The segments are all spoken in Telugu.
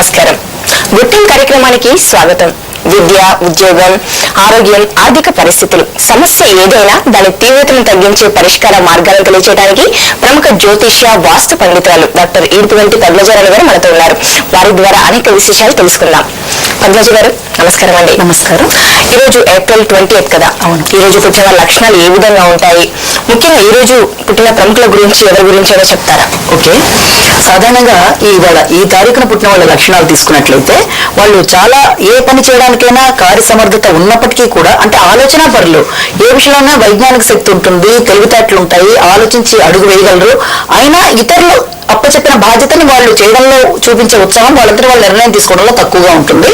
నమస్కారం. గుర్తింపు కార్యక్రమానికి స్వాగతం. విద్య, ఉద్యోగం, ఆరోగ్యం, ఆర్థిక పరిస్థితులు సమస్య ఏదైనా దాని తీవ్రతను తగ్గించే పరిష్కార మార్గాలను తెలియజేయడానికి ప్రముఖ జ్యోతిష్య వాస్తు పండితురాలు డాక్టర్ ఈడుపుగంటి పద్మజారావు గారు మనతో ఉన్నారు. వారి ద్వారా అనేక విశేషాలు తెలుసుకుందాం. పద్మజ గారు నమస్కారం అండి. నమస్కారం. ఈ రోజు April 20th కదా. అవును. ఈ రోజు పుట్టిన లక్షణాలు ఏ విధంగా ఉంటాయి, ముఖ్యంగా ఈ రోజు పుట్టిన ప్రముఖుల గురించి ఎవరి గురించి చెప్తారా? ఓకే, సాధారణంగా ఈ తారీఖున పుట్టిన వాళ్ళ లక్షణాలు తీసుకున్నట్లయితే వాళ్ళు చాలా ఏ పని చేయడానికైనా కార్యసమర్థత ఉన్నప్పటికీ కూడా, అంటే ఆలోచన పరులు, ఏ విషయంలోనైనా వైజ్ఞానిక శక్తి ఉంటుంది, తెలివితేటలు ఉంటాయి, ఆలోచించి అడుగు వేయగలరు. అయినా ఇతరులు అప్పచెప్పిన బాధ్యతని వాళ్ళు చేయడంలో చూపించే ఉత్సాహం వాళ్ళందరూ వాళ్ళ నిర్ణయం తీసుకోవడంలో తక్కువగా ఉంటుంది.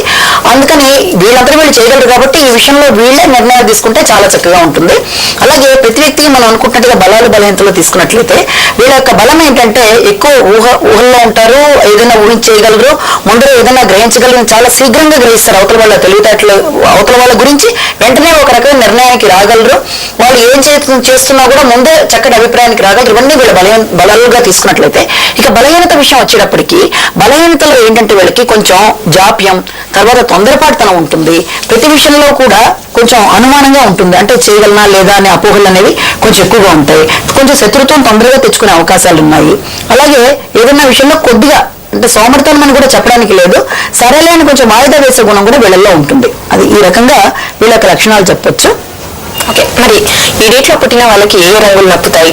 అందుకని వీళ్ళందరూ వీళ్ళు చేయగలరు కాబట్టి ఈ విషయంలో వీళ్ళే నిర్ణయాలు తీసుకుంటే చాలా చక్కగా ఉంటుంది. అలాగే ప్రతి వ్యక్తికి మనం అనుకుంటున్నట్టుగా బలాలు బలహీనతలు తీసుకున్నట్లయితే వీళ్ళ యొక్క బలం ఏంటంటే ఎక్కువ ఊహల్లో ఉంటారు, ఏదైనా ఊహించేయగలరు, ముందర ఏదైనా గ్రహించగలరు, చాలా శీఘ్రంగా గ్రహిస్తారు. అవతల వాళ్ళ తెలివితేటలు, అవతల వాళ్ళ గురించి వెంటనే ఒక రకమైన నిర్ణయానికి రాగలరు. వాళ్ళు ఏం చేస్తున్నా కూడా ముందే చక్కటి అభిప్రాయానికి రాగలరు. ఇవన్నీ వీళ్ళ బలాలుగా తీసుకున్నట్లయితే, ఇక బలహీనత విషయం వచ్చేటప్పటికి బలహీనతలో ఏంటంటే వీళ్ళకి కొంచెం జాప్యం, తర్వాత తొందరపాటుతనం ఉంటుంది. ప్రతి విషయంలో కూడా కొంచెం అనుమానంగా ఉంటుంది, అంటే చేయగలనా లేదా అనే అపోహలు అనేవి కొంచెం ఎక్కువగా ఉంటాయి. కొంచెం శత్రుత్వం తొందరగా తెచ్చుకునే అవకాశాలు ఉన్నాయి. అలాగే ఏదైనా విషయంలో కొద్దిగా అంటే సోమర్థనం అని కూడా చెప్పడానికి లేదు, సరేలే అని కొంచెం వాయిదా వేసే గుణం కూడా వీళ్ళల్లో ఉంటుంది. అది ఈ రకంగా వీళ్ళ యొక్క లక్షణాలు చెప్పొచ్చు. ఓకే, మరి ఈ డేట్ లో పుట్టిన వాళ్ళకి ఏ రంగులు నప్పుతాయి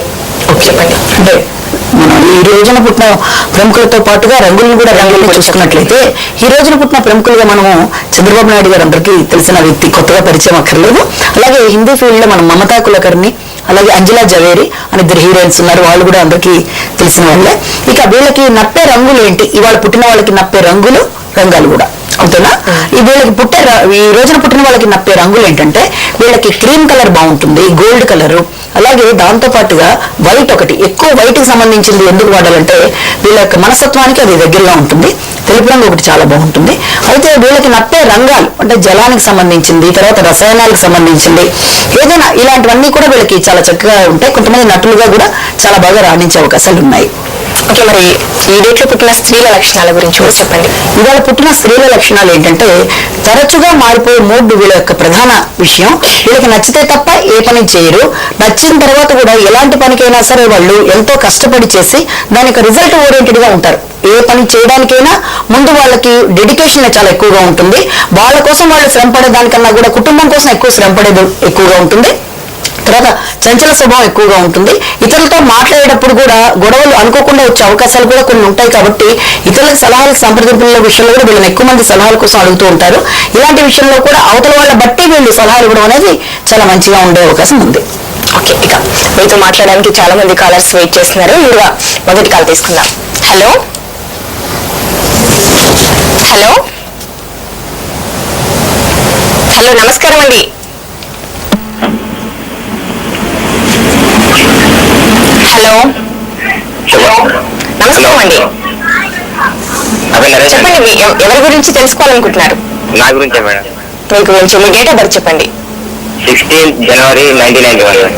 చెప్పండి. అంటే మనం ఈ రోజున పుట్టిన ప్రముఖులతో పాటుగా రంగులను చూసుకున్నట్లయితే, ఈ రోజున పుట్టిన ప్రముఖులుగా మనము చంద్రబాబు నాయుడు గారు అందరికీ తెలిసిన వ్యక్తి, కొత్తగా పరిచయం అక్కర్లేదు. అలాగే హిందీ ఫీల్డ్ లో మనం మమతా కులకర్ణి, అలాగే అంజలా జవేరి అని ఇద్దరు హీరోయిన్స్ ఉన్నారు, వాళ్ళు కూడా అందరికీ తెలిసిన వాళ్ళే. ఇక వీళ్ళకి నప్పే రంగులు ఏంటి, ఇవాళ పుట్టిన వాళ్ళకి నప్పే రంగాలు కూడా అవుతున్నా. వీళ్ళకి ఈ రోజున పుట్టిన వాళ్ళకి నప్పే రంగులు ఏంటంటే, వీళ్ళకి క్రీమ్ కలర్ బాగుంటుంది, గోల్డ్ కలరు, అలాగే దాంతో పాటుగా వైట్, ఒకటి ఎక్కువ వైట్ కి సంబంధించింది ఎందుకు వాడాలంటే వీళ్ళ యొక్క మనస్తత్వానికి అది దగ్గరగా ఉంటుంది. తెలుపు రంగు ఒకటి చాలా బాగుంటుంది. అయితే వీళ్ళకి నప్పే రంగాలు అంటే జలానికి సంబంధించింది, తర్వాత రసాయనాలకు సంబంధించింది, ఏదైనా ఇలాంటివన్నీ కూడా వీళ్ళకి చాలా చక్కగా ఉంటాయి. కొంతమంది నటులుగా కూడా చాలా బాగా రాణించే అవకాశాలు ఉన్నాయి. ఓకే, మరి ఈ డేట్ లో పుట్టిన స్త్రీల లక్షణాల గురించి కూడా చెప్పండి. ఇవాళ పుట్టిన స్త్రీల లక్షణాలు ఏంటంటే, తరచుగా మారిపోయే మూడ్ వీళ్ళ యొక్క ప్రధాన విషయం. వీళ్ళకి నచ్చితే తప్ప ఏ పని చేయరు. నచ్చిన తర్వాత కూడా ఎలాంటి పనికైనా సరే వాళ్ళు ఎంతో కష్టపడి చేసి దానికి రిజల్ట్ ఓరియంటెడ్ గా ఉంటారు. ఏ పని చేయడానికైనా ముందు వాళ్ళకి డెడికేషన్ చాలా ఎక్కువగా ఉంటుంది. వాళ్ళ కోసం వాళ్ళు శ్రమ పడేదానికన్నా కూడా కుటుంబం కోసం ఎక్కువ శ్రమ పడేది ఎక్కువగా ఉంటుంది. తర్వాత చంచల స్వభావం ఎక్కువగా ఉంటుంది. ఇతరులతో మాట్లాడేటప్పుడు కూడా గొడవలు అనుకోకుండా వచ్చే అవకాశాలు కూడా కొన్ని ఉంటాయి. కాబట్టి ఇతరులకు సలహాలు సంప్రదింపుల విషయంలో కూడా వీళ్ళని ఎక్కువ మంది సలహాల కోసం అడుగుతూ ఉంటారు. ఇలాంటి విషయంలో కూడా అవతల వాళ్ళ బట్టి వీళ్ళు సలహాలు ఇవ్వడం అనేది చాలా మంచిగా ఉండే అవకాశం ఉంది. ఓకే, ఇక మీతో మాట్లాడడానికి చాలా మంది కాలర్స్ వెయిట్ చేస్తున్నారు. ముందుగా మొదటి కాల్ తీసుకుందాం. హలో హలో హలో నమస్కారం అండి. హలో నమస్కారం అండి. చెప్పండి, ఎవరి గురించి తెలుసుకోవాలనుకుంటున్నారు? నా గురించే మేడం. మీ గురించి, మీ డేట్ ఆఫ్ బర్త్ చెప్పండి. 16 జనవరి 1991.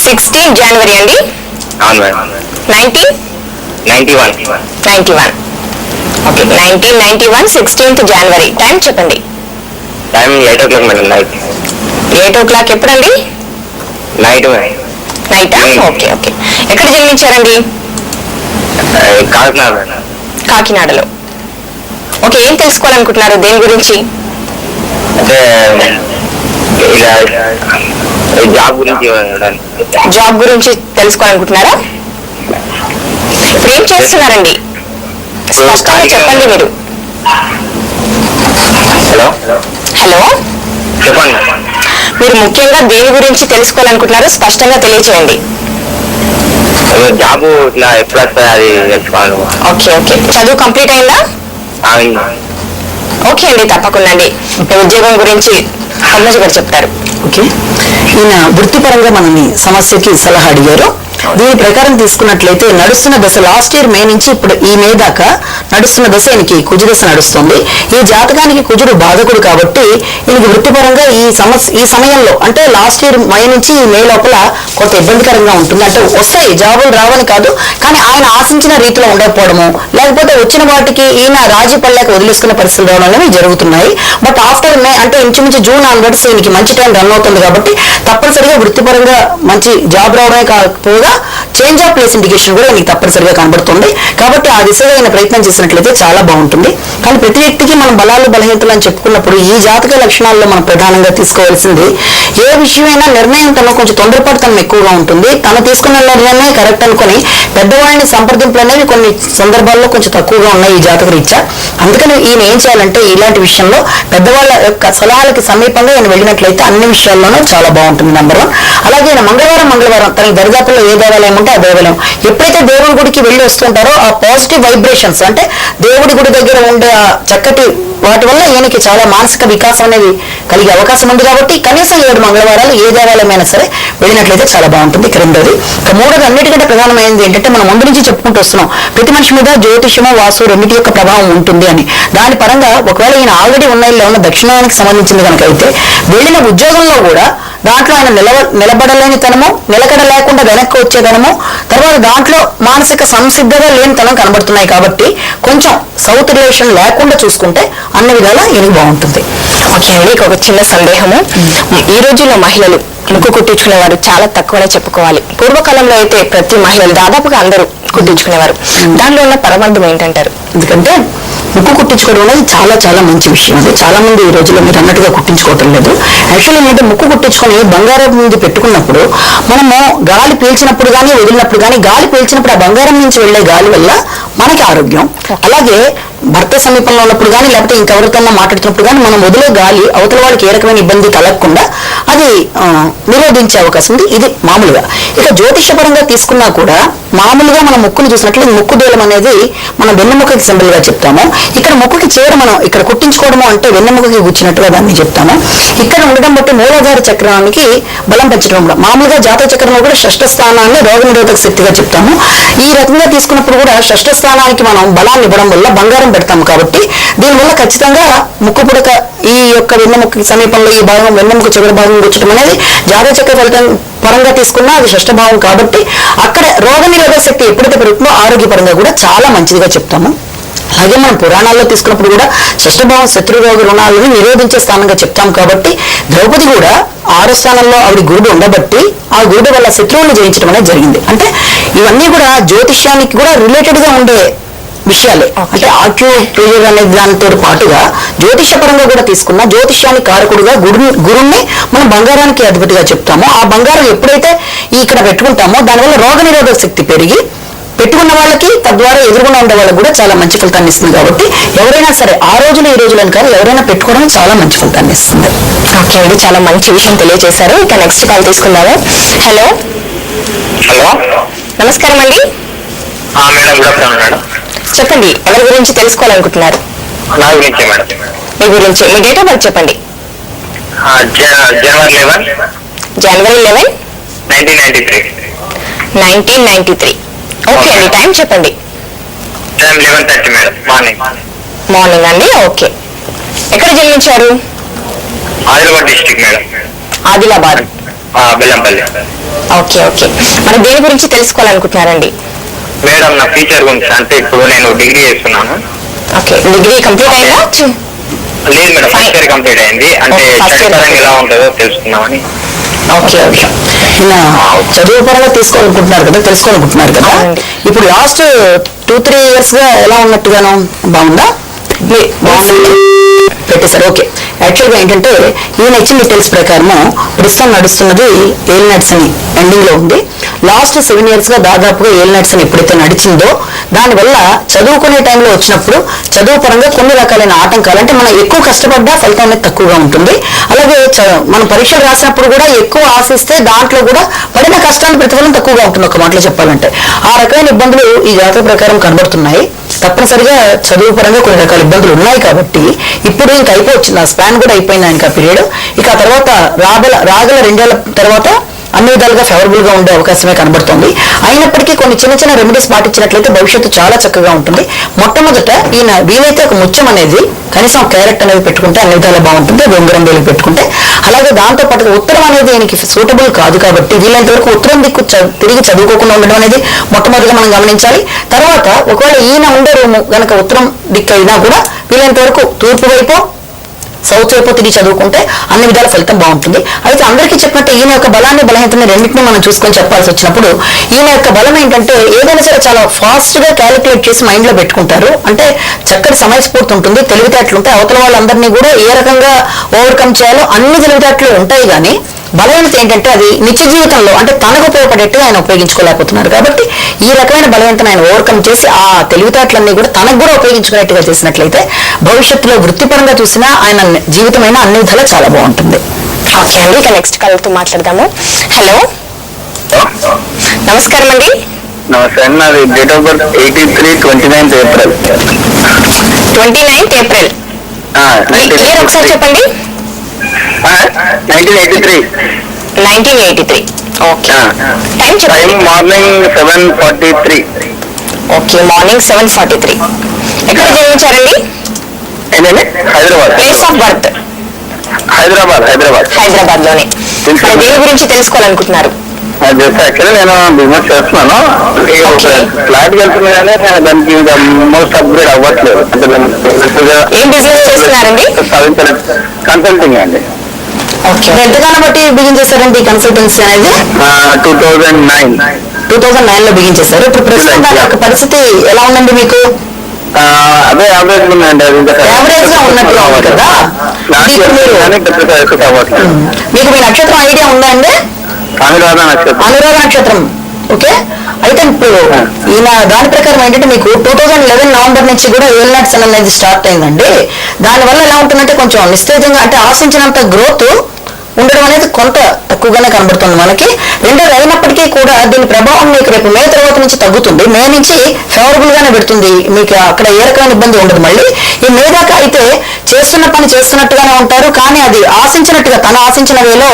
16 జనవరి అండి. అవును మేడం. 1991. ఓకే, 1991 16th జనవరి. టైం చెప్పండి. Time 8 o'clock madam. Night 8 o'clock. ఎప్పుడండి? నైట్ నైటా? Okay okay. ఎక్కడ జన్మించారండి? కాకినాడ మేడం. కాకినాడలో. ఓకే, ఏం తెలుసుకోవాలనుకుంటున్నారు, దేని గురించి? అంటే జాబ్ గురించి. జాబ్ గురించి తెలుసుకోవాలనుకుంటున్నారా? ఇప్పుడు ఏం చేస్తున్నారండి? స్పష్టంగా చెప్పండి మీరు. హలో హలో చెప్పండి. మీరు ముఖ్యంగా దేని గురించి తెలుసుకోవాలనుకుంటున్నారో స్పష్టంగా తెలియచేయండి. జాబ్ ఇట్లా ఎప్పుడు వస్తుంది అది తెలుసుకోవాలి. Okay okay. చదువు కంప్లీట్ అయిందా? ఓకే అండి, తప్పకుండా అండి. ఉద్యోగం గురించి పద్మజ గారు చెప్తారు. ఓకే, ఈయన వృత్తిపరంగా మనల్ని సమస్యకి సలహా అడిగారు. దీని ప్రకారం తీసుకున్నట్లయితే నడుస్తున్న దశ లాస్ట్ ఇయర్ మే నుంచి ఇప్పుడు ఈ మే దాకా నడుస్తున్న దశ ఈయనకి కుజు దశ నడుస్తుంది. ఈ జాతకానికి కుజుడు బాధకుడు కాబట్టి ఈయనకి వృత్తిపరంగా ఈ సమయంలో అంటే లాస్ట్ ఇయర్ మే నుంచి ఈ మే లోపల కొంత ఇబ్బందికరంగా ఉంటుంది. అంటే వస్తాయి జాబులు రావని కాదు, కానీ ఆయన ఆశించిన రీతిలో ఉండకపోవడము, లేకపోతే వచ్చిన వాటికి ఈయన రాజీ పడలేక వదిలేసుకునే పరిస్థితులు రావడం అనేవి జరుగుతున్నాయి. బట్ ఆఫ్టర్ మే అంటే ఇంచుమించు జూన్ ఆన్వర్డ్స్ ఈయనకి మంచి టైం రన్ అవుతుంది కాబట్టి తప్పనిసరిగా వృత్తిపరంగా మంచి జాబ్ రావడమే కాకపోగా చేంజ్ ఆఫ్ ప్లేస్ ఇండికేషన్ కూడా ఈయనకి తప్పనిసరిగా కనబడుతుంది. కాబట్టి ఆ దిశగా ఆయన ప్రయత్నం చేసినట్లయితే చాలా బాగుంటుంది. కానీ ప్రతి వ్యక్తికి మనం బలాలు బలహీనతలు అని చెప్పుకున్నప్పుడు ఈ జాతక లక్షణాల్లో మనం ప్రధానంగా తీసుకోవాల్సింది ఏ విషయమైనా నిర్ణయం తను కొంచెం తొందరపడతనం ఎక్కువగా ఉంటుంది. తను తీసుకున్న నిర్ణయమే కరెక్ట్ అనుకుని పెద్దవాళ్ళని సంప్రదింపులు అనేవి కొన్ని సందర్భాల్లో కొంచెం తక్కువగా ఉన్నాయి ఈ జాతక రీత్యా. అందుకని ఈయన ఏం చేయాలంటే ఇలాంటి విషయంలో పెద్దవాళ్ళ యొక్క సలహాలకి సమీపంగా ఈయన వెళ్ళినట్లయితే అన్ని విషయాల్లోనూ చాలా బాగుంటుంది. నెంబర్ 1. అలాగే ఈయన మంగళవారం తనకి దరిదాపుల్లో ఏ దేవాలయం ఉంటే ఆ దేవాలయం ఎప్పుడైతే దేవుడి గుడికి వెళ్ళి వస్తుంటారో ఆ పాజిటివ్ వైబ్రేషన్స్ అంటే దేవుడి గుడి దగ్గర ఉండే ఆ చక్కటి వాటి వల్ల ఈయనకి చాలా మానసిక వికాసం అనేది కలిగే అవకాశం ఉంది. కాబట్టి కనీసం 7 మంగళవారాలు ఏ దేవాలయమైనా సరే వెళ్ళినట్లయితే చాలా బాగుంటుంది. రెండోది, మూడోది అన్నిటికంటే ప్రధానమైనది ఏంటంటే మనం ముందు నుంచి చెప్పుకుంటూ వస్తున్నాం ప్రతి మనిషి మీద జ్యోతిషము వాసు రెండింటి యొక్క ప్రభావం ఉంటుంది అని. దాని పరంగా ఒకవేళ ఈయన ఆల్రెడీ ఉన్న దక్షిణానికి సంబంధించింది కనుక అయితే వెళ్ళిన ఉద్యోగంలో కూడా దాంట్లో ఆయన నిలబడలేని తనము, నిలకడ లేకుండా వెనక్కి వచ్చేదనము, తర్వాత దాంట్లో మానసిక సంసిద్ధత లేని తనం కనబడుతున్నాయి. కాబట్టి కొంచెం సౌత్ రిలేషన్ లేకుండా చూసుకుంటే అన్ని విధాలా ఈయనకి బాగుంటుంది. ఓకే అండి, ఒక చిన్న సందేహము. ఈ రోజుల్లో మహిళలు ముక్కు కుట్టించుకునేవారు చాలా తక్కువనే చెప్పుకోవాలి. పూర్వకాలంలో అయితే ప్రతి మహిళలు దాదాపుగా అందరూ కుట్టించుకునేవారు. దానిలో ఉన్న పరమార్థం ఏంటంటారు? ఎందుకంటే ముక్కు కుట్టించుకోవడం అనేది చాలా చాలా మంచి విషయం. అది చాలా మంది ఈ రోజుల్లో మీరు అన్నట్టుగా కుట్టించుకోవటం లేదు. యాక్చువల్లీ ఏంటంటే ముక్కు కుట్టించుకొని బంగారం నుంచి పెట్టుకున్నప్పుడు మనము గాలి పీల్చినప్పుడు కానీ వదిలినప్పుడు కానీ గాలి పీల్చినప్పుడు ఆ బంగారం నుంచి వెళ్లే గాలి వల్ల మనకి ఆరోగ్యం. అలాగే భర్త సమీపంలో ఉన్నప్పుడు కానీ లేకపోతే ఇంకెవరితో మాట్లాడుతున్నప్పుడు కానీ మనం వదిలే గాలి అవతల వాళ్ళకి ఏ రకమైన ఇబ్బంది కలగకుండా అది నిరోధించే అవకాశం ఉంది. ఇది మామూలుగా. ఇక జ్యోతిషపరంగా తీసుకున్నా కూడా మామూలుగా మనం ముక్కును చూసినట్లయితే ముక్కు దూలం అనేది మనం వెన్నెముకకి సింబల్ గా చెప్తాము. ఇక్కడ ముక్కుకి చివర మనం ఇక్కడ కుట్టించుకోవడము అంటే వెన్నెముకకి కూర్చున్నట్టుగా దాన్ని చెప్తాము. ఇక్కడ ఉండడం బట్టి మూలాధార చక్రానికి బలం పెంచడం కూడా మామూలుగా జాతక చక్రంలో కూడా షష్ఠ స్థానాన్ని రోగ నిరోధక శక్తిగా చెప్తాము. ఈ రకంగా తీసుకున్నప్పుడు కూడా షష్ఠ స్థానానికి మనం బలాన్ని ఇవ్వడం వల్ల బంగారం పెడతాము. కాబట్టి దీనివల్ల ఖచ్చితంగా ముక్కు పుడక ఈ యొక్క వెన్నెముకకి సమీపంలో ఈ భాగం వెన్నెముక చివరి భాగం కూర్చడం అనేది జాతక చక్ర ఫలితం పరంగా తీసుకున్నా అది షష్ఠ భావం. కాబట్టి అక్కడ రోగ నిరోధక శక్తి ఎప్పుడైతే పెరుగుతుందో ఆరోగ్యపరంగా కూడా చాలా మంచిదిగా చెప్తాము. అలాగే మనం పురాణాల్లో తీసుకున్నప్పుడు కూడా షష్ఠభావం శత్రురోగ రుణాలను నిరోధించే స్థానంగా చెప్తాం. కాబట్టి ద్రౌపది కూడా 6వ స్థానంలో ఆవిడ గురుడు ఉండబట్టి ఆ గురుడు వల్ల శత్రువులను జయించడం అనేది జరిగింది. అంటే ఇవన్నీ కూడా జ్యోతిష్యానికి కూడా రిలేటెడ్ గా ఉండే విషయాలే. అంటే ఆక్యుప్రెషర్ అనే దానితో పాటుగా జ్యోతిష పరంగా కూడా తీసుకున్న జ్యోతిష్యానికి కారకుడుగా గురుణ్ణి మనం బంగారానికి అధిపతిగా చెప్తామో ఆ బంగారం ఎప్పుడైతే ఇక్కడ పెట్టుకుంటామో దానివల్ల రోగ నిరోధక శక్తి పెరిగి పెట్టుకున్న వాళ్ళకి తద్వారా ఎదురుగుండా ఉండే వాళ్ళకి కూడా చాలా మంచి ఫలితాన్ని ఇస్తుంది. కాబట్టి ఎవరైనా సరే ఆ రోజులు ఈ రోజులని కాదు ఎవరైనా పెట్టుకోవడం చాలా మంచి ఫలితాన్ని ఇస్తుంది. ఓకే అండి, చాలా మంచి విషయం తెలియజేశారు. ఇక నెక్స్ట్ కాల్ తీసుకుందాము. హలో నమస్కారం అండి. చెప్పండి, ఎవరి గురించి తెలుసుకోవాలనుకుంటున్నారు? నా గురించి మేడం. మీ గురించి, మీ డేట్ ఆఫ్ బర్త్ చెప్పండి. జనవరి 11, 1993. ఓకే అండి, టైం చెప్పండి. 11:30 మేడం, మార్నింగ్ అండి. ఓకే, ఎక్కడ జన్మించారు? Adilabad district madam. Adilabad, Bellampalli. Okay okay. మరి దేని గురించి తెలుసుకోవాలనుకుంటున్నారండి? మేడం నా ఫ్యూచర్ గురించి, అంటే ఇప్పుడు నేను డిగ్రీ చేస్తున్నాను. ఓకే, డిగ్రీ కంప్లీట్ అయిందా? లేదు మేడం, ఫస్ట్ ఇయర్ కంప్లీట్ అయింది. అంటే చదువు ఎలా ఉంటుందో తెలుసుకుందామని. Okay okay. చదువు పరంగా తెలుసుకోవాలనుకుంటున్నారు కదా. ఇప్పుడు లాస్ట్ 2-3 years గా ఎలా ఉన్నట్టుగాను బాగుందా? పెట్టేశారు. ఓకే, యాక్చువల్గా ఏంటంటే ఈయన ఇచ్చిన డీటెయిల్స్ ప్రకారము ప్రస్తుతం నడుస్తున్నది ఏల్ నట్స్ అని ఎండింగ్ లో ఉంది. లాస్ట్ 7 years గా దాదాపుగా ఏల్ నట్స్ అని ఎప్పుడైతే నడిచిందో దానివల్ల చదువుకునే టైంలో వచ్చినప్పుడు చదువు పరంగా కొన్ని రకాలైన ఆటంకాలు, అంటే మనం ఎక్కువ కష్టపడ్డా ఫలితం అనేది తక్కువగా ఉంటుంది. అలాగే మనం పరీక్షలు రాసినప్పుడు కూడా ఎక్కువ ఆశిస్తే దాంట్లో కూడా పడిన కష్టాన్ని ప్రతిఫలం తక్కువగా ఉంటుంది. ఒక మాటలో చెప్పాలంటే ఆ రకమైన ఇబ్బందులు ఈ జాతక ప్రకారం కనబడుతున్నాయి. తప్పనిసరిగా చదువు పరంగా కొన్ని రకాల ఇబ్బందులు ఉన్నాయి. కాబట్టి ఇప్పుడు ఇంకా అయిపోవచ్చింది, ఆ స్పాన్ కూడా అయిపోయింది ఆయనకి ఆ పీరియడ్. ఇక ఆ తర్వాత రాగల 2 ఏళ్ల తర్వాత అన్ని విధాలుగా ఫేవరబుల్ గా ఉండే అవకాశమే కనబడుతుంది. అయినప్పటికీ కొన్ని చిన్న చిన్న రెమెడీస్ పాటించినట్లయితే భవిష్యత్తు చాలా చక్కగా ఉంటుంది. మొట్టమొదట ఈయన వీలైతే ఒక ముత్యం అనేది కనీసం క్యారెట్ అనేది పెట్టుకుంటే అన్ని విధాలా బాగుంటుంది. ఉంగరం వేలు పెట్టుకుంటే, అలాగే దాంతో పాటు ఉత్తరం అనేది ఈయనకి సూటబుల్ కాదు కాబట్టి వీలైనంత వరకు ఉత్తరం దిక్కు తిరిగి చదువుకోకుండా ఉండడం అనేది మొట్టమొదటిగా మనం గమనించాలి. తర్వాత ఒకవేళ ఈయన ఉండే రూము గనక ఉత్తరం దిక్కు అయినా కూడా వీలైనంత వరకు తూర్పు వైపు సౌత్ వైపు తిరిగి చదువుకుంటే అన్ని విధాల ఫలితం బాగుంటుంది. అయితే అందరికీ చెప్పినట్టు ఈయన యొక్క బలాన్ని బలహీనతని రెండింటినీ మనం చూసుకొని చెప్పాల్సి వచ్చినప్పుడు ఈయన యొక్క బలం ఏంటంటే ఏదైనా సరే చాలా ఫాస్ట్ గా క్యాలిక్యులేట్ చేసి మైండ్ లో పెట్టుకుంటారు. అంటే చక్కటి సమయస్ఫూర్తి ఉంటుంది, తెలివితేటలు ఉంటాయి. అవతల వాళ్ళందరినీ కూడా ఏ రకంగా ఓవర్కమ్ చేయాలో అన్ని తెలివితేటలు ఉంటాయి. కానీ బలహీనత ఏంటంటే అది నిత్య జీవితంలో అంటే తనకు ఉపయోగపడేట్టుగా ఆయన ఉపయోగించుకోలేకపోతున్నారు. కాబట్టి ఈ రకమైన బలహీనతను ఆయన ఓవర్కమ్ చేసి ఆ తెలివితేటలన్నీ కూడా తనకు కూడా ఉపయోగించుకునేట్టుగా చేసినట్లయితే భవిష్యత్తులో వృత్తిపరంగా చూసినా ఆయన జీవితమైన అన్ని విధాలా చాలా బాగుంటుంది. ఓకే అండి, ఇక నెక్స్ట్ కాల్తో మాట్లాడదాము. హలో, నమస్కారం అండి. నమస్తే అండి, నాది date of birth 83/29 April. 29th April. Year ఒకసారి చెప్పండి. 1983. 1983. ఓకే. టైం చెప్పండి. మార్నింగ్ 7:43. Okay, morning 7:43. ఎక్కడ జన్మించారండి? ఏంటండి? Hyderabad. Place of birth? Hyderabad. Hyderabad లోనే. మరి దేని గురించి తెలుసుకోవాలనుకుంటున్నారు? యాక్చువల్లీ నేను బిజినెస్ చేస్తున్నాను. ఫ్లాట్ వెళ్తున్నా కానీ దానికి మోస్ట్ అప్గ్రేడ్ అవ్వట్లేదు. ఏం బిజినెస్ చేస్తున్నారండి? కన్సల్టింగ్ అండి. ఓకే, ఎంతకాలం బట్టి బిగిన్ చేశారండి ఈ కన్సల్టెన్సీ అనేది? 2009 లో బిగిన్ చేశారు. ఇప్పుడు ప్రస్తుతం దాని యొక్క పరిస్థితి ఎలా ఉందండి మీకు? అదే యావరేజ్ ఉందండి. యావరేజ్ గా ఉన్నట్టుగా ఉంది కదా. మీకు మీ నక్షత్రం ఐడియా ఉందా అండి? అనురాధ నక్షత్రం. ఓకే, అయితే ఇప్పుడు ఈయన దాని ప్రకారం ఏంటంటే మీకు 2011 నవంబర్ నుంచి కూడా ఏల్నాట్స్ అనేది స్టార్ట్ అయిందండి. దానివల్ల ఎలా ఉంటుందంటే కొంచెం నిస్తేజంగా అంటే ఆశించినంత గ్రోత్ ఉండడం అనేది కొంత తక్కువగానే కనబడుతుంది మనకి. రెండోది అయినప్పటికీ కూడా దీని ప్రభావం మీకు రేపు మే తర్వాత నుంచి తగ్గుతుంది. మే నుంచి ఫేవరబుల్ గానే పెడుతుంది. మీకు అక్కడ ఏ రకమైన ఇబ్బంది ఉండదు. మళ్ళీ ఈ మే దాకా అయితే చేస్తున్న పని చేస్తున్నట్టుగానే ఉంటారు. కానీ అది ఆశించినట్టుగా తన ఆశించిన వేలో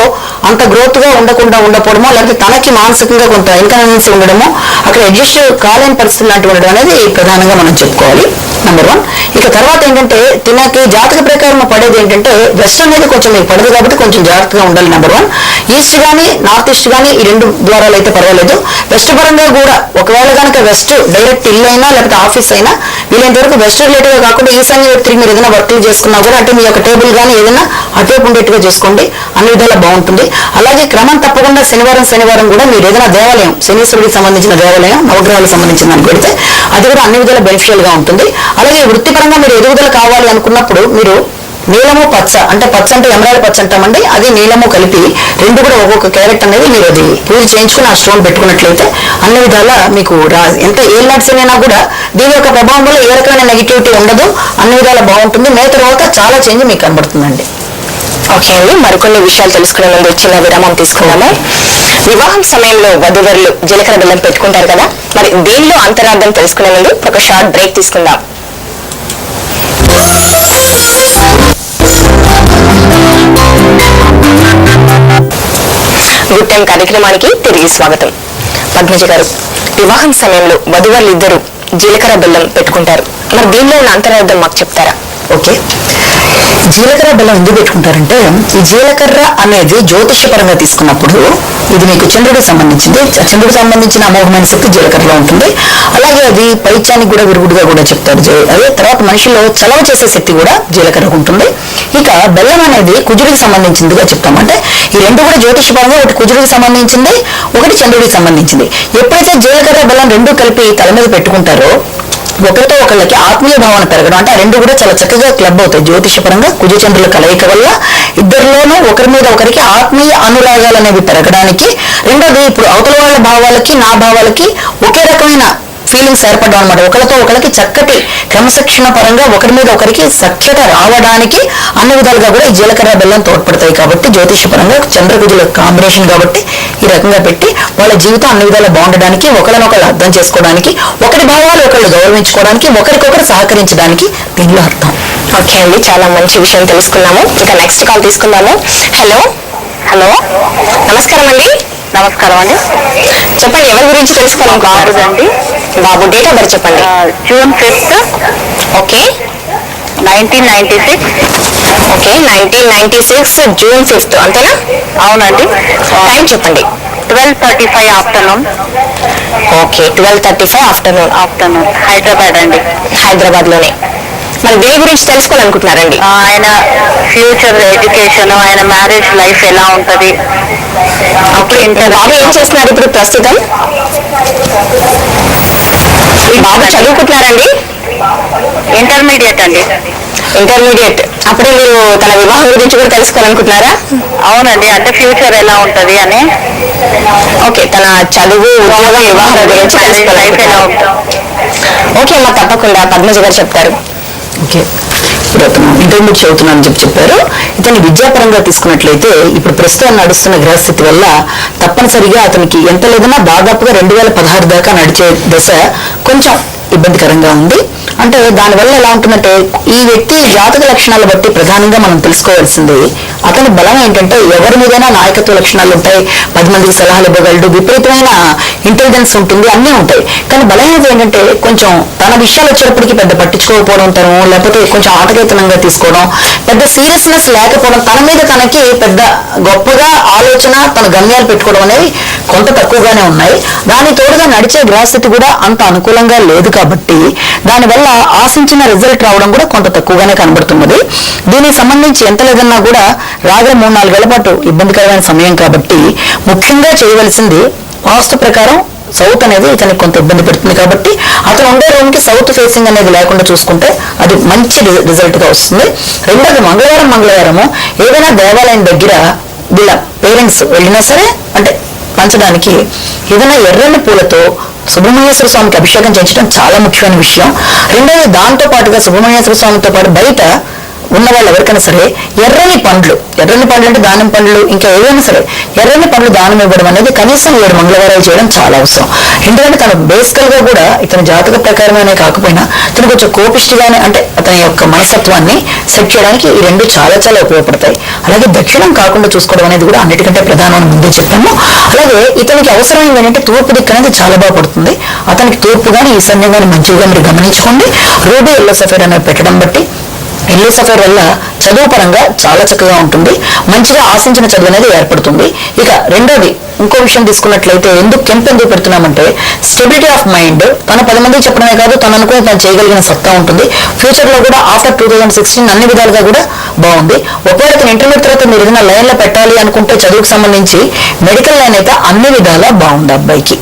అంత గ్రోత్ గా ఉండకపోవడమో లేకపోతే తనకి మానసికంగా కొంత ఇన్కన్వీనియన్స్ ఉండడమో అక్కడ అడ్జస్ట్ కాలేని పరిస్థితులు లాంటివి ఉండడం అనేది ప్రధానంగా మనం చెప్పుకోవాలి. నెంబర్ 1. ఇక తర్వాత ఏంటంటే తినకి జాతక ప్రకారం పడేది ఏంటంటే వెస్ట్ అనేది కొంచెం మీకు పడదు కాబట్టి కొంచెం జాగ్రత్తగా ఉండాలి. నెంబర్ 1. ఈస్ట్ గానీ నార్త్ ఈస్ట్ గానీ ఈ 2 ద్వారాలు అయితే పర్వాలేదు. వెస్ట్ పరంగా కూడా ఒకవేళ కనుక వెస్ట్ డైరెక్ట్ ఇల్లు అయినా లేకపోతే ఆఫీస్ అయినా వీలైనంత వరకు వెస్ట్ రిలేటివ్ గా కాకుండా ఈశాన్య తిరిగి మీరు ఏదైనా వర్క్లు చేసుకున్నా కూడా అంటే మీ యొక్క టేబుల్ కానీ ఏదైనా అటువైపు ఉండేట్టుగా చేసుకోండి. అన్ని విధాలా బాగుంటుంది. అలాగే క్రమం తప్పకుండా శనివారం కూడా మీరు ఏదైనా దేవాలయం శనీశ్వరుడికి సంబంధించిన దేవాలయం నవగ్రహాలకు సంబంధించిన దానికి పెడితే అది కూడా అన్ని విధాలా బెనిఫిషియల్ గా ఉంటుంది. అలాగే వృత్తిపరంగా మీరు ఎదుగుదల కావాలి అనుకున్నప్పుడు మీరు నీలము పచ్చ అంటే ఎమరాల్డ్ పచ్చ అంటామండి, అది నీలము కలిపి 2 కూడా ఒక్కొక్క క్యారెట్ అనేది మీరు అది పూజ చేయించుకుని ఆ స్టోన్ పెట్టుకున్నట్లయితే అన్ని విధాలా మీకు ఎంత ఏల్నాట్స్ అయినా కూడా దీని యొక్క ప్రభావం వల్ల ఏ రకమైన నెగిటివిటీ ఉండదు. అన్ని విధాలా బాగుంటుంది. మే తర్వాత చాలా చేంజ్ మీకు కనబడుతుందండి. ఓకే అండి, మరికొన్ని విషయాలు తెలుసుకునే ముందు చిన్న విరామం తీసుకున్నాము. వివాహం సమయంలో వధూవరులు జీలకర్ర బెల్లం పెట్టుకుంటారు కదా, మరి దీనిలో అంతరార్థం తెలుసుకునే ముందు ఒక షార్ట్ బ్రేక్ తీసుకుందాం. గుడ్ టైం కార్యక్రమానికి తిరిగి స్వాగతం. పద్మజ గారు, వివాహం సమయంలో వధూవరులు ఇద్దరు జీలకర్ర బెల్లం పెట్టుకుంటారు, మరి దీనిలో ఉన్న అంతరార్థం మాకు చెప్తారా? ఓకే, జీలకర్ర బెల్లం ఎందుకు పెట్టుకుంటారంటే ఈ జీలకర్ర అనేది జ్యోతిష్యపరంగా తీసుకున్నప్పుడు ఇది మీకు చంద్రుడికి సంబంధించింది. చంద్రుడికి సంబంధించిన అమోఘమైన శక్తి జీలకర్రలో ఉంటుంది. అలాగే అది పైత్యానికి కూడా విరుగుడుగా కూడా చెప్తారు. అదే తర్వాత మనిషిలో చలవ చేసే శక్తి కూడా జీలకర్రకు ఉంటుంది. ఇక బెల్లం అనేది కుజుడికి సంబంధించిందిగా చెప్తామంటే ఈ 2 కూడా జ్యోతిష్యపరంగా ఒకటి కుజుడికి సంబంధించింది, ఒకటి చంద్రుడికి సంబంధించింది. ఎప్పుడైతే జీలకర్ర బెల్లం 2 కలిపి తల మీద పెట్టుకుంటారో ఒకరితో ఒకళ్ళకి ఆత్మీయ భావన పెరగడం అంటే ఆ 2 కూడా చాలా చక్కగా క్లబ్ అవుతాయి. జ్యోతిషపరంగా కుజచంద్రుల కలయిక వల్ల ఇద్దరిలోనూ ఒకరి మీద ఒకరికి ఆత్మీయ అనురాగాలు అనేవి పెరగడానికి, రెండోది ఇప్పుడు అవతల వాళ్ళ భావాలకి నా భావాలకి ఒకే రకమైన ఫీలింగ్స్ ఏర్పడడం అనమాట. ఒకరితో ఒకరికి చక్కటి క్రమశిక్షణ పరంగా ఒకరి మీద ఒకరికి సఖ్యత రావడానికి అన్ని విధాలుగా కూడా ఈ జీలకర్ర బెల్లం తోడ్పడతాయి. కాబట్టి జ్యోతిషపరంగా చంద్రకుజుల కాంబినేషన్ కాబట్టి ఈ రకంగా పెట్టి వాళ్ళ జీవితం అన్ని విధాలు బాగుండడానికి, ఒకరినొకరు అర్థం చేసుకోవడానికి, ఒకరి భావాలు ఒకళ్ళు గౌరవించుకోవడానికి, ఒకరికొకరు సహకరించడానికి దీనిలో అర్థం. ఓకే అండి, చాలా మంచి విషయం తెలుసుకున్నాము. ఇక నెక్స్ట్ కాల్ తీసుకుందాము. హలో, నమస్కారం అండి. నమస్కారం అండి. చెప్పండి, ఎవరి గురించి తెలుసుకోవాలనుకుంటున్నారు? బాబుదండి. బాబు డేట్ ఆఫ్ బర్త్ చెప్పండి. June 5th, okay 1996. Okay 1996 June 5th అంతేనా? అవునండి. టైం చెప్పండి. 12:35 ఆఫ్టర్నూన్. Okay 12:35 afternoon. హైదరాబాద్ అండి. హైదరాబాద్ లోనే. మరి దేని గురించి తెలుసుకోవాలనుకుంటున్నారండి? ఆయన ఫ్యూచర్ ఎడ్యుకేషన్, ఆయన మ్యారేజ్ లైఫ్ ఎలా ఉంటది. ఓకే, బాబు ఏం చేస్తున్నారు ఇప్పుడు ప్రస్తుతం? బాబు చదువుకుంటున్నారండి? ఇంటర్మీడియట్ అండి. ఇంటర్మీడియట్. అప్పుడే మీరు తన వివాహం గురించి కూడా తెలుసుకోవాలనుకుంటున్నారా? అవునండి, అంటే ఫ్యూచర్ ఎలా ఉంటది అని. ఓకే, తన చదువు, ఉద్యోగం, వివాహం గురించి లైఫ్ ఎలా తెలుసుకోవాలనుకుంటున్నారు. ఉంటుంది. ఓకే అమ్మా, తప్పకుండా పద్మజ గారు చెప్తారు. ఓకే, ఇప్పుడు అతను ఇంటర్మీడియట్ చదువుతున్నానని చెప్పారు. ఇతని విద్యాపరంగా తీసుకున్నట్లయితే ఇప్పుడు ప్రస్తుతం నడుస్తున్న గ్రహస్థితి వల్ల తప్పనిసరిగా అతనికి ఎంత లేదన్నా దాదాపుగా 2016 దాకా నడిచే దశ కొంచెం ఇబ్బందికరంగా ఉంది. అంటే దానివల్ల ఎలా ఉంటుందంటే, ఈ వ్యక్తి జాతక లక్షణాలు బట్టి ప్రధానంగా మనం తెలుసుకోవాల్సింది అతని బలం ఏంటంటే, ఎవరి మీదైనా నాయకత్వ లక్షణాలు ఉంటాయి, 10 మందికి సలహాలు ఇవ్వగలడు, విపరీతమైన ఇంటెలిజెన్స్ ఉంటుంది, అన్నీ ఉంటాయి. కానీ బలహీనత ఏంటంటే కొంచెం తన విషయాలు వచ్చేటప్పటికి పెద్ద పట్టించుకోకపోవడం, తను లేకపోతే కొంచెం ఆటకేతనంగా తీసుకోవడం, పెద్ద సీరియస్నెస్ లేకపోవడం, తన మీద తనకి పెద్ద గొప్పగా ఆలోచన, తన గమ్యాలు పెట్టుకోవడం అనేవి కొంత తక్కువగానే ఉన్నాయి. దాని తోడుగా నడిచే గ్రహస్థితి కూడా అంత అనుకూలంగా లేదు కాబట్టి దానివల్ల ఆశించిన రిజల్ట్ రావడం కూడా కొంత తక్కువగానే కనబడుతున్నది. దీనికి సంబంధించి ఎంత లేదన్నా కూడా రాగల 3-4 ఏళ్ల పాటు ఇబ్బందికరమైన సమయం కాబట్టి ముఖ్యంగా చేయవలసింది వాస్తు ప్రకారం సౌత్ అనేది ఇతనికి కొంత ఇబ్బంది పెడుతుంది కాబట్టి అతను ఉండే రూమ్ కి సౌత్ ఫేసింగ్ అనేది లేకుండా చూసుకుంటే అది మంచి రిజల్ట్ గా వస్తుంది. రెండోది మంగళవారము ఏదైనా దేవాలయం దగ్గర వీళ్ళ పేరెంట్స్ వెళ్ళినా సరే అంటే పంచడానికి ఏదైనా ఎర్రని పూలతో సుబ్రహ్మణ్యేశ్వర స్వామికి అభిషేకం చేయించడం చాలా ముఖ్యమైన విషయం. రెండోది దాంతో పాటుగా సుబ్రహ్మణ్యేశ్వర స్వామితో పాటు బయట ఉన్న వాళ్ళు ఎవరికైనా సరే ఎర్రని పండ్లు అంటే దానిమ్మ పండ్లు, ఇంకా ఏదైనా సరే ఎర్రని పండ్లు దానం ఇవ్వడం అనేది కనీసం 7 మంగళవారాలు చేయడం చాలా అవసరం. ఎందుకంటే తను బేసికల్ గా కూడా ఇతని జాతక ప్రకారమే కాకపోయినా తను కొంచెం కోపిష్టిగానే, అంటే అతని యొక్క మనస్తత్వాన్ని సెట్ చేయడానికి ఈ రెండు చాలా చాలా ఉపయోగపడతాయి. అలాగే దక్షిణం కాకుండా చూసుకోవడం అనేది కూడా అన్నిటికంటే ప్రధానం ముందే చెప్పాము. అలాగే ఇతనికి అవసరమైంది ఏంటంటే తూర్పు దిక్కు అనేది చాలా బాగా పడుతుంది. అతనికి తూర్పు కానీ ఈశాన్యం కానీ మంచిగా మీరు గమనించుకోండి. రూబీ ఎల్లో సఫేర్ అనేది పెట్టడం బట్టి ఎల్లో సఫేర్ వల్ల చదువు పరంగా చాలా చక్కగా ఉంటుంది, మంచిగా ఆశించిన చదువు అనేది ఏర్పడుతుంది. ఇక రెండోది ఇంకో విషయం తీసుకున్నట్లయితే ఎందుకు పెడుతున్నామంటే స్టెబిలిటీ ఆఫ్ మైండ్. తన 10 మందికి చెప్పడమే కాదు, తను అనుకుని తను చేయగలిగిన సత్తా ఉంటుంది. ఫ్యూచర్ లో కూడా ఆఫ్టర్ 2016 అన్ని విధాలుగా కూడా బాగుంది. ఒకవేళ తన ఇంటర్మీడియట్ తర్వాత మీరు ఏదైనా లైన్ లో పెట్టాలి అనుకుంటే చదువుకు సంబంధించి మెడికల్ లైన్ అయితే అన్ని విధాలా బాగుంది అబ్బాయికి.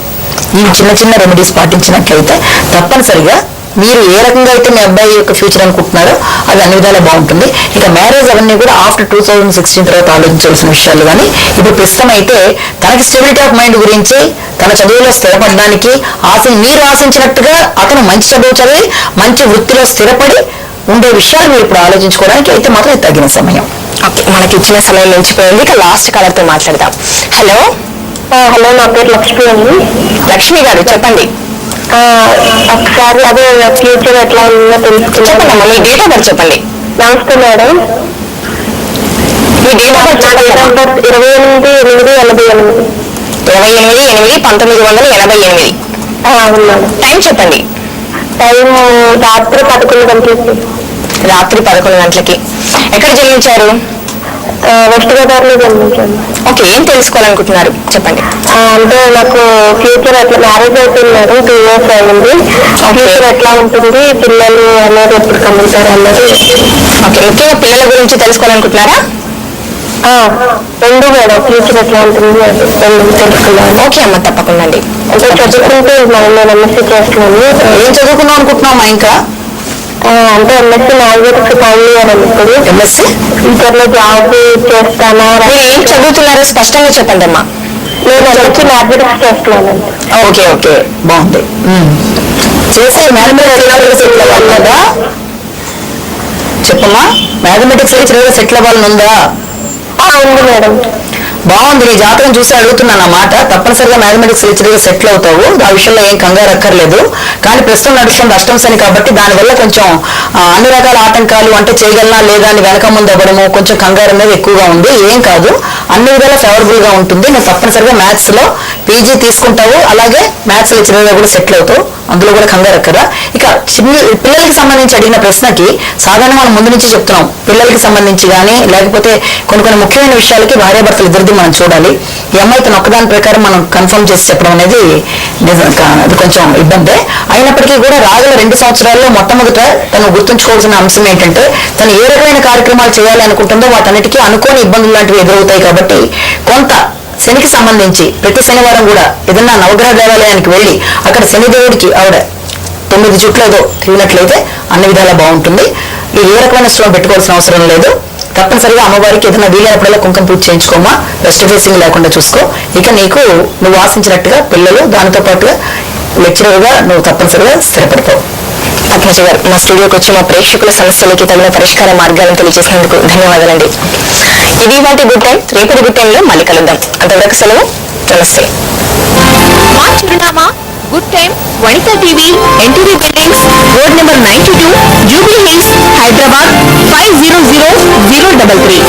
ఈ చిన్న రెమెడీస్ పాటించినట్లయితే తప్పనిసరిగా మీరు ఏ రకంగా అయితే మీ అబ్బాయి యొక్క ఫ్యూచర్ అనుకుంటున్నారో అది అన్ని విధాలా బాగుంటుంది. ఇక మ్యారేజ్ అవన్నీ కూడా ఆఫ్టర్ 2016 తర్వాత ఆలోచించాల్సిన విషయాలు. కానీ ఇప్పుడు ప్రస్తుతం అయితే తనకి స్టెబిలిటీ ఆఫ్ మైండ్ గురించి, తన చదువులో స్థిరపడడానికి మీరు ఆశించినట్టుగా అతను మంచి చదువు చదివి మంచి వృత్తిలో స్థిరపడి ఉండే విషయాలు మీరు ఇప్పుడు ఆలోచించుకోవడానికి అయితే మాత్రం తగిన సమయం. ఓకే, మనకి ఇచ్చిన సమయం మించిపోయింది. ఇక లాస్ట్ కాలర్ తో మాట్లాడదాం. హలో, నా పేరు లక్ష్మి అండి. లక్ష్మి గారు చెప్పండి. ఒకసారి అదే ఫ్యూచర్ ఎట్లా ఉందో తెలుసుకున్నాను. చెప్పండి అమ్మా, మీ డేట్ ఆఫ్ బర్త్ చెప్పండి. నమస్తే madam. Me date of birth చెప్పండి. 28/8/88. 28/8/1988. అవును మేడం. టైం చెప్పండి. టైం రాత్రి 11 గంటలకి. రాత్రి 11 గంటలకి. ఎక్కడ జన్మించారు? వెస్ట్ గోదావరిలో జన్మించాను. ఓకే, ఏం తెలుసుకోవాలనుకుంటున్నారు చెప్పండి. అంటే నాకు ఫ్యూచర్ ఎట్లా, మ్యారేజ్ అవుతున్నారు 2 years అయింది. ఫ్యూచర్ ఎట్లా ఉంటుంది, పిల్లలు అనేది ఎప్పుడు కమ్ముతారు అన్నది. ఓకే, ముఖ్యంగా పిల్లల గురించి తెలుసుకోవాలనుకుంటున్నారా? రెండు మేడం, ఫ్యూచర్ ఎట్లా ఉంటుంది అది రెండు తెలుసుకున్నాను. ఓకే అమ్మ, తప్పకుండా అండి. అంటే చదువుకుంటే నేను ఎంఎస్సీ చేస్తున్నాను. ఏం చదువుకుందాం అనుకుంటున్నామా ఇంకా? అంటే ఎంఎస్సీ మ్యాథమెటిక్స్ ఫైనల్ ఇయర్ అండి. ఇప్పుడు ఎంఎస్సీ ఫ్యూచర్ లో జాబ్ చేస్తానా? మీరు ఏం చదువుతున్నారో స్పష్టంగా చెప్పండి అమ్మా. నేను ఎంఎస్సీ మ్యాథమెటిక్స్ చేస్తున్నాను. ఓకే బాగుంది. చేసే మ్యాథమెటిక్స్ సెటిల్ అవ్వాలదా? చెప్పమ్మా, మ్యాథమెటిక్స్ సెటిల్ అవ్వాలని ఉందా? ఉంది మేడం. బాగుంది. నీ జాతకం చూసి అడుగుతున్నాను అన్నమాట. తప్పనిసరిగా మ్యాథమెటిక్స్ లెక్చరర్గా సెటిల్ అవుతావు, ఆ విషయంలో ఏం కంగారు అక్కర్లేదు. కానీ ప్రస్తుతం నడుస్తుంది అష్టమ శని కాబట్టి దానివల్ల కొంచెం అన్ని రకాల ఆటంకాలు, అంటే చేయగలనా లేదా అని వెనక ముందు అవ్వడము, కొంచెం కంగారు అనేది ఎక్కువగా ఉంది. ఏం కాదు, అన్ని విధాలా ఫేవరబుల్ గా ఉంటుంది. నువ్వు తప్పనిసరిగా మ్యాథ్స్ లో పీజీ తీసుకుంటావు, అలాగే మ్యాథ్స్ లెక్చరర్ గా కూడా సెటిల్ అవుతావు, అందులో కూడా కంగారు కదా. ఇక పిల్లలకి సంబంధించి అడిగిన ప్రశ్నకి సాధారణంగా మనం ముందు నుంచి చెప్తున్నాం, పిల్లలకి సంబంధించి కానీ లేకపోతే కొన్ని ముఖ్యమైన విషయాలకి భార్యాభర్తలు ఇద్దరిది మనం చూడాలి. ఈ అమ్మాయి తన ఒక్కదాని ప్రకారం మనం కన్ఫర్మ్ చేసి చెప్పడం అనేది అది కొంచెం ఇబ్బందే. అయినప్పటికీ కూడా రాగల 2 సంవత్సరాల్లో మొట్టమొదట తను గుర్తుంచుకోవాల్సిన అంశం ఏంటంటే, తను ఏ రకమైన కార్యక్రమాలు చేయాలి అనుకుంటుందో వాటన్నిటికీ అనుకోని ఇబ్బందులు లాంటివి ఎదురవుతాయి. కాబట్టి కొంత శనికి సంబంధించి ప్రతి శనివారం కూడా ఏదన్నా నవగ్రహ దేవాలయానికి వెళ్ళి అక్కడ శనిదేవుడికి ఆవిడ 9 చుట్లు ఏదో తిరిగినట్లయితే అన్ని విధాలా బాగుంటుంది. ఏ రకమైన స్టోన్ పెట్టుకోవాల్సిన అవసరం లేదు. తప్పనిసరిగా అమ్మవారికి ఏదైనా వీలైనప్పుడల్లా కుంకుమ పూజ చేయించుకోమా, వెస్ట్ ఫేసింగ్ లేకుండా చూసుకో. ఇక నీకు నువ్వు ఆశించినట్టుగా పిల్లలు, దానితో పాటుగా లెక్చరర్గా నువ్వు తప్పనిసరిగా స్థిరపడతావు. పద్మజ గారు, మా స్టూడియోకి వచ్చి మా ప్రేక్షకుల సమస్యలకి తగిన పరిష్కార మార్గాలను తెలియజేసినందుకు ధన్యవాదాలండి. ఇది వాటి గుడ్ టైం. రేపటి గుడ్ టైంలో మళ్ళీ కలుద్దాం. అంతవరకు సెలవు. నమస్తే. మా చిరునామా good time, Vanitha TV, NTV buildings, road number 92, Jubilee hills, Hyderabad 500033.